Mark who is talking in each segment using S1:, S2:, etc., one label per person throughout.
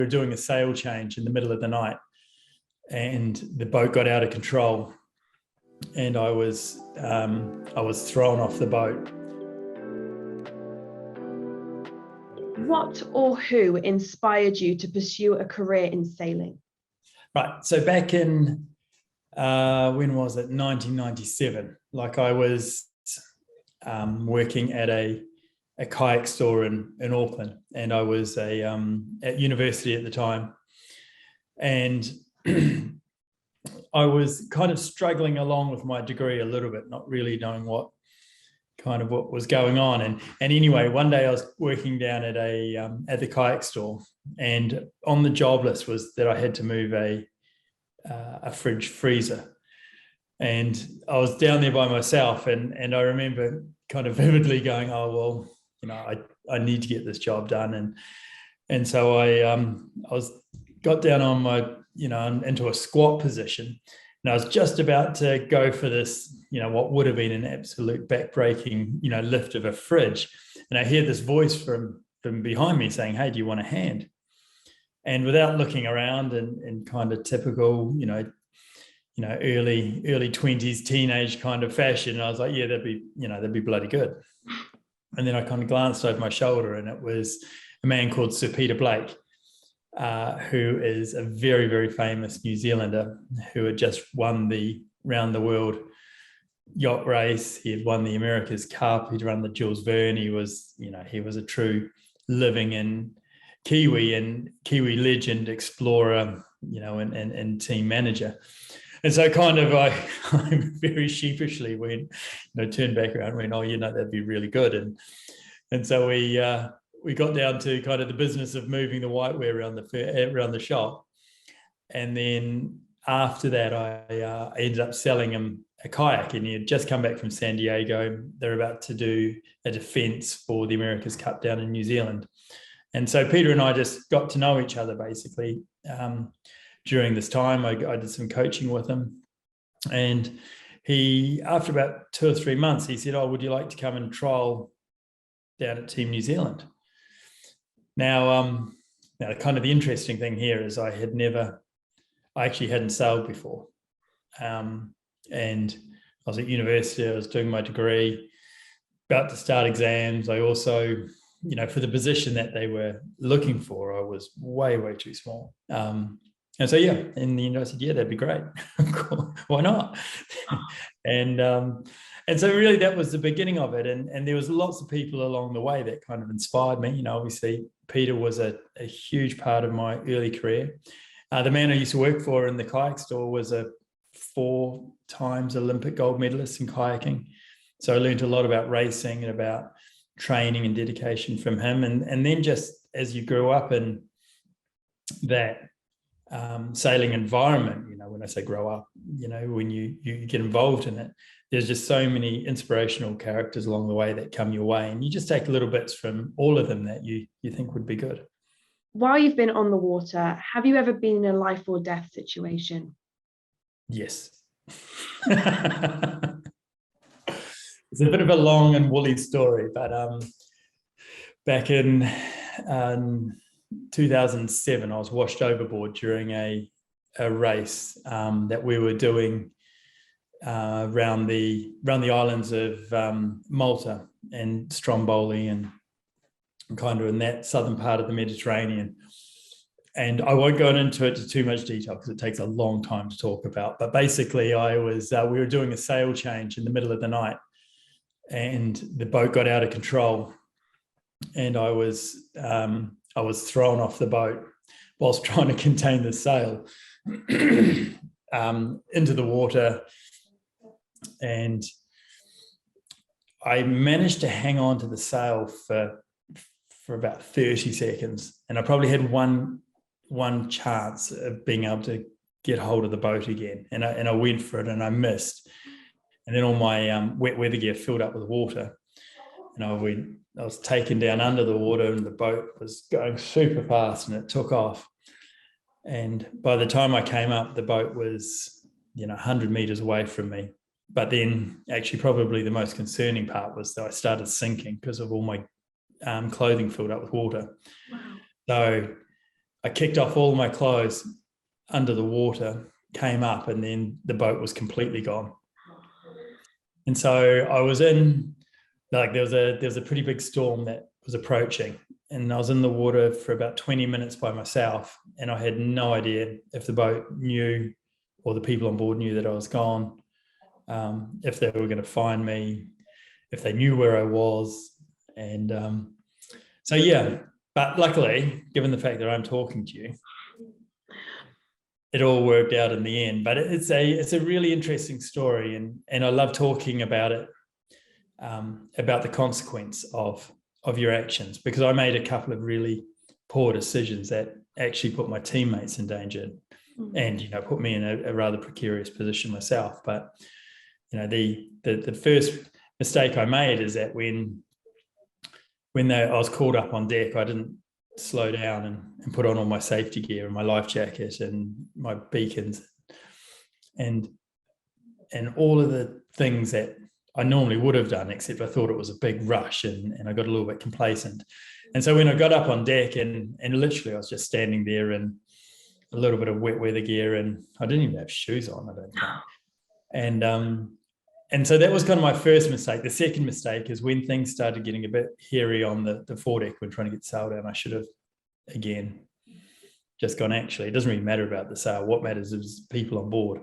S1: doing a sail change in the middle of the night, and the boat got out of control, and I was thrown off the boat.
S2: What or who inspired you to pursue a career in sailing?
S1: Right. So back in, when was it? 1997. Like I was working at a kayak store in Auckland, and I was at university at the time. And I was kind of struggling along with my degree a little bit, not really knowing what was going on. And anyway, one day I was working down at the kayak store, and on the job list was that I had to move a fridge freezer. And I was down there by myself, and I remember kind of vividly going, oh, well, I need to get this job done. And so I got down on my, into a squat position. And I was just about to go for this, what would have been an absolute backbreaking, lift of a fridge. And I hear this voice from behind me saying, hey, do you want a hand? And without looking around in kind of typical, early 20s teenage kind of fashion, I was like, yeah, that'd be bloody good. And then I kind of glanced over my shoulder, and it was a man called Sir Peter Blake, who is a very, very famous New Zealander who had just won the round the world yacht race. He had won the America's Cup. He'd run the Jules Verne. He was a true living in Kiwi legend, explorer, and team manager. And so kind of I very sheepishly turned back around and went, oh, that'd be really good. And so we got down to kind of the business of moving the whiteware around the shop. And then after that, I ended up selling him a kayak, and he had just come back from San Diego. They're about to do a defense for the America's Cup down in New Zealand. And so Peter and I just got to know each other basically during this time. I did some coaching with him, and he, after about 2 or 3 months, he said, oh, would you like to come and trial down at Team New Zealand? Now, kind of the interesting thing here is I actually hadn't sailed before. And I was at university, I was doing my degree, about to start exams. I also, for the position that they were looking for, I was way, way too small. And so, yeah, in the end, I said, yeah, that'd be great. Why not? And so really that was the beginning of it. And there was lots of people along the way that kind of inspired me. Obviously, Peter was a huge part of my early career. The man I used to work for in the kayak store was a 4 times Olympic gold medalist in kayaking. So I learned a lot about racing and about training and dedication from him. And then just as you grew up in that sailing environment, when I say grow up, when you get involved in it, there's just so many inspirational characters along the way that come your way, and you just take little bits from all of them that you think would be good.
S2: While you've been on the water, have you ever been in a life or death situation?
S1: Yes. It's a bit of a long and woolly story, but back in 2007, I was washed overboard during a race that we were doing around the islands of Malta and Stromboli, and kind of in that southern part of the Mediterranean. And I won't go into it to too much detail because it takes a long time to talk about. But basically, we were doing a sail change in the middle of the night, and the boat got out of control, and I was thrown off the boat whilst trying to contain the sail into the water. And I managed to hang on to the sail for about 30 seconds. And I probably had one chance of being able to get hold of the boat again. And I went for it, and I missed. And then all my wet weather gear filled up with water. And I was taken down under the water, and the boat was going super fast, and it took off. And by the time I came up, the boat was 100 meters away from me. But then actually probably the most concerning part was that I started sinking because of all my clothing filled up with water. Wow. So I kicked off all my clothes under the water, came up, and then the boat was completely gone. And so I was in, like, there was a pretty big storm that was approaching, and I was in the water for about 20 minutes by myself, and I had no idea if the boat knew, or the people on board knew, that I was gone, if they were going to find me, if they knew where I was. And so, yeah, but luckily, given the fact that I'm talking to you, it all worked out in the end. But it's a really interesting story, and I love talking about it, about the consequence of your actions, because I made a couple of really poor decisions that actually put my teammates in danger, and put me in a rather precarious position myself. But the first mistake I made is that when I was called up on deck, I didn't slow down and put on all my safety gear and my life jacket and my beacons and all of the things that I normally would have done, except I thought it was a big rush, and I got a little bit complacent. And so when I got up on deck, and literally I was just standing there in a little bit of wet weather gear, and I didn't even have shoes on, I don't think. And so that was kind of my first mistake. The second mistake is when things started getting a bit hairy on the foredeck when trying to get sail down. I should have, again, just gone, actually, it doesn't really matter about the sail. What matters is people on board.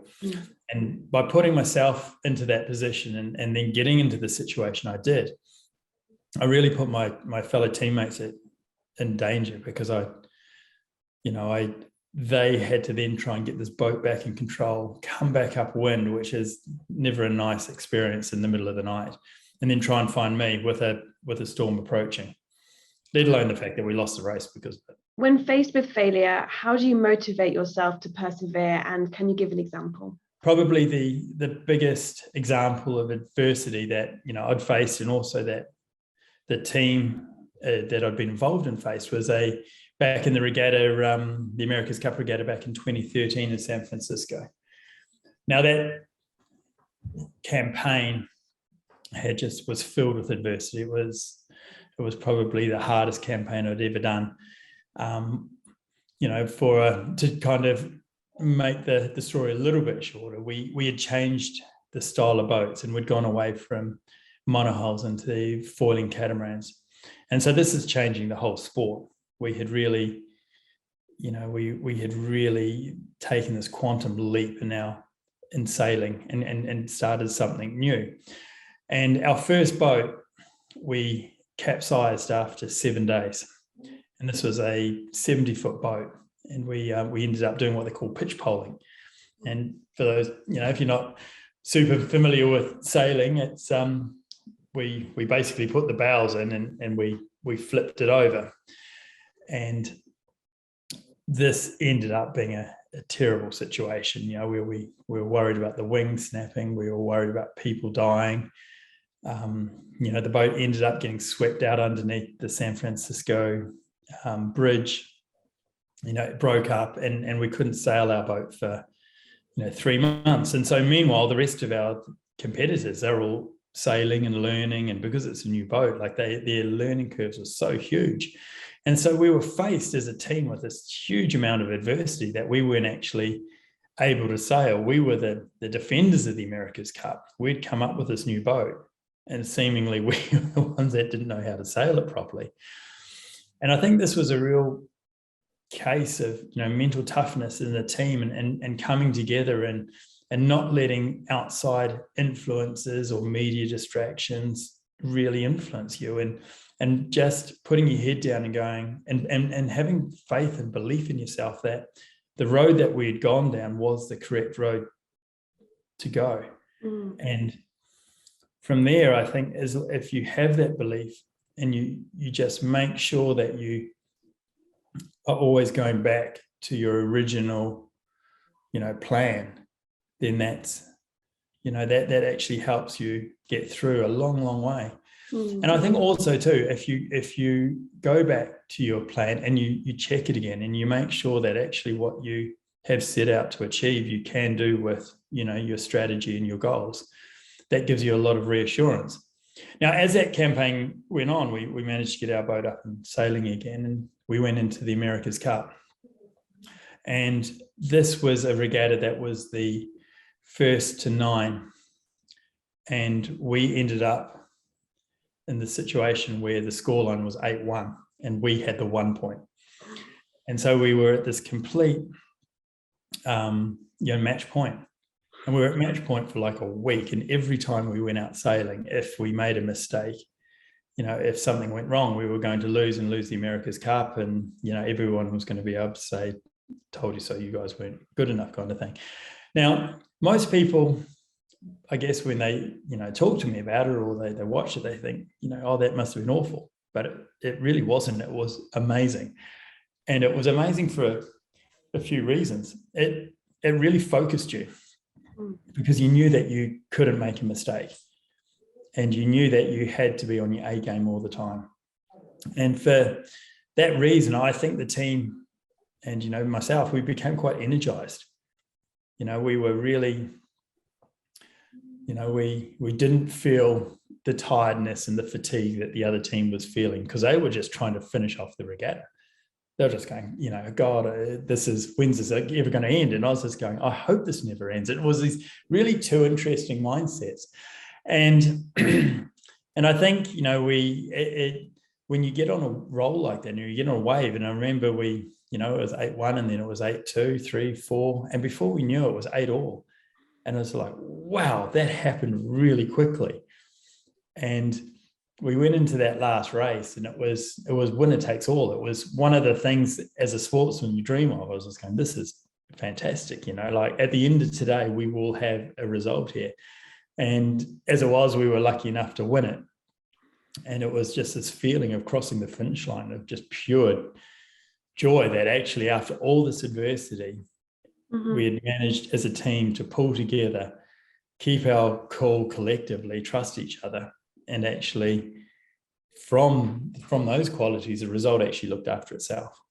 S1: And by putting myself into that position and then getting into the situation I did, I really put my fellow teammates in danger, because they had to then try and get this boat back in control, come back upwind, which is never a nice experience in the middle of the night, and then try and find me with a storm approaching, let alone the fact that we lost the race because of it.
S2: When faced with failure, how do you motivate yourself to persevere? And can you give an example?
S1: Probably the biggest example of adversity that I'd faced, and also that the team that I'd been involved in faced, was back in the regatta, the America's Cup regatta back in 2013 in San Francisco. Now that campaign was filled with adversity. It was probably the hardest campaign I'd ever done. To kind of make the story a little bit shorter, we had changed the style of boats, and we'd gone away from monohulls into foiling catamarans. And so this is changing the whole sport. We had really, we had really taken this quantum leap in sailing and started something new. And our first boat, we capsized after 7 days. And this was a 70-foot boat. And we ended up doing what they call pitch poling. And for those, if you're not super familiar with sailing, it's we basically put the bows in and we flipped it over. And this ended up being a terrible situation, where we were worried about the wings snapping, we were worried about people dying. The boat ended up getting swept out underneath the San Francisco bridge. It broke up, and we couldn't sail our boat for 3 months. And so meanwhile, the rest of our competitors, they're all sailing and learning, and because it's a new boat, like their learning curves were so huge. And so we were faced as a team with this huge amount of adversity that we weren't actually able to sail. We were the defenders of the America's Cup. We'd come up with this new boat, and seemingly we were the ones that didn't know how to sail it properly. And I think this was a real case of mental toughness in the team, and coming together and not letting outside influences or media distractions really influence you, and just putting your head down and going and having faith and belief in yourself that the road that we had gone down was the correct road to go. And from there, I think, is if you have that belief and you just make sure that you are always going back to your original plan, then that's that actually helps you get through a long way. And I think also too, if you go back to your plan and you check it again, and you make sure that actually what you have set out to achieve, you can do with your strategy and your goals, that gives you a lot of reassurance. Now, as that campaign went on, we managed to get our boat up and sailing again, and we went into the America's Cup. And this was a regatta that was the first to 9. And we ended up in the situation where the scoreline was 8-1 and we had the 1 point. And so we were at this complete match point. And we were at match point for like a week. And every time we went out sailing, if we made a mistake, if something went wrong, we were going to lose the America's Cup. And, everyone was going to be able to say, told you so, you guys weren't good enough, kind of thing. Now, most people, I guess, when they, talk to me about it or they watch it, they think, oh, that must have been awful. But it really wasn't. It was amazing. And it was amazing for a few reasons. It really focused you because you knew that you couldn't make a mistake. And you knew that you had to be on your A game all the time. And for that reason, I think the team and, myself, we became quite energized. We were really, we didn't feel the tiredness and the fatigue that the other team was feeling because they were just trying to finish off the regatta. They were just going, God, when's this ever going to end? And I was just going, I hope this never ends. It was these really two interesting mindsets. And I think, when you get on a roll like that, and you get on a wave, and I remember it was 8-1 and then it was 8-2, 3, 4. And before we knew it was 8-all. And it was like, wow, that happened really quickly. And we went into that last race and it was winner takes all. It was one of the things as a sportsman you dream of. I was just going, this is fantastic. Like at the end of today, we will have a result here. And as it was, we were lucky enough to win it. And it was just this feeling of crossing the finish line of just pure joy that actually after all this adversity, we had managed as a team to pull together, keep our cool collectively, trust each other. And actually from those qualities, the result actually looked after itself.